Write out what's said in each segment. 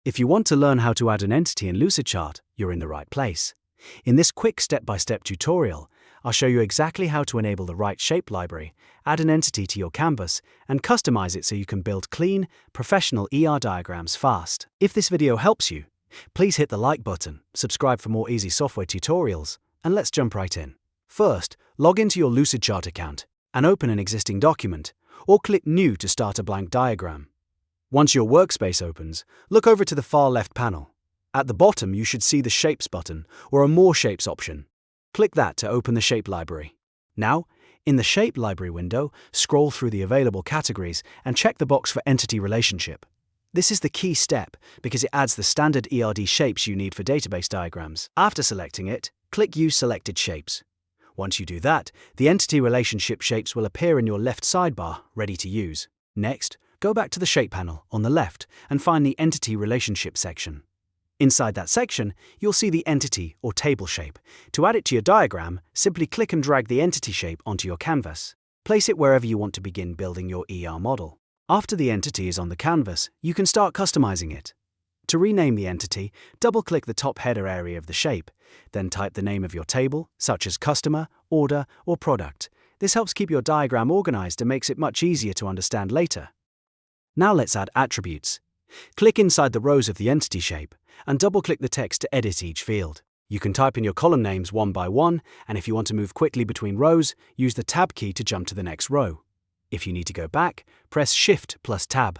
If you want to learn how to add an entity in Lucidchart, you're in the right place. In this quick step-by-step tutorial, I'll show you exactly how to enable the right shape library, add an entity to your canvas, and customize it so you can build clean, professional diagrams fast. If this video helps you, please hit the like button, subscribe for more easy software tutorials, and let's jump right in. First, log into your Lucidchart account and open an existing document, or click New to start a blank diagram. Once your workspace opens, look over to the far left panel. At the bottom, you should see the Shapes button or a More Shapes option. Click that to open the Shape Library. Now, in the Shape Library window, scroll through the available categories and check the box for Entity Relationship. This is the key step because it adds the standard ERD shapes you need for database diagrams. After selecting it, click Use Selected Shapes. Once you do that, the Entity Relationship shapes will appear in your left sidebar, ready to use. Next, go back to the Shape panel on the left and find the Entity Relationship section. Inside that section, you'll see the entity or table shape. To add it to your diagram, simply click and drag the entity shape onto your canvas. Place it wherever you want to begin building your ER model. After the entity is on the canvas, you can start customizing it. To rename the entity, double-click the top header area of the shape, then type the name of your table, such as customer, order, or product. This helps keep your diagram organized and makes it much easier to understand later. Now let's add attributes. Click inside the rows of the entity shape and double-click the text to edit each field. You can type in your column names one by one, and if you want to move quickly between rows, use the Tab key to jump to the next row. If you need to go back, press Shift+Tab.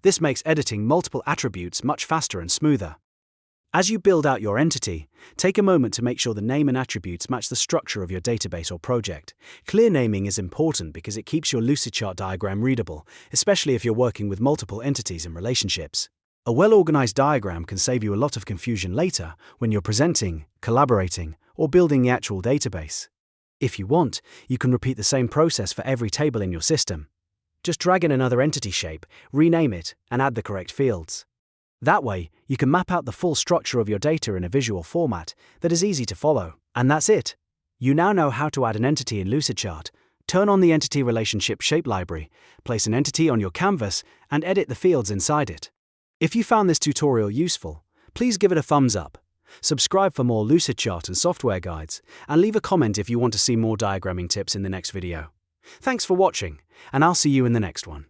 This makes editing multiple attributes much faster and smoother. As you build out your entity, take a moment to make sure the name and attributes match the structure of your database or project. Clear naming is important because it keeps your Lucidchart diagram readable, especially if you're working with multiple entities and relationships. A well-organized diagram can save you a lot of confusion later when you're presenting, collaborating, or building the actual database. If you want, you can repeat the same process for every table in your system. Just drag in another entity shape, rename it, and add the correct fields. That way, you can map out the full structure of your data in a visual format that is easy to follow. And that's it. You now know how to add an entity in Lucidchart, turn on the Entity Relationship Shape Library, place an entity on your canvas, and edit the fields inside it. If you found this tutorial useful, please give it a thumbs up, subscribe for more Lucidchart and software guides, and leave a comment if you want to see more diagramming tips in the next video. Thanks for watching, and I'll see you in the next one.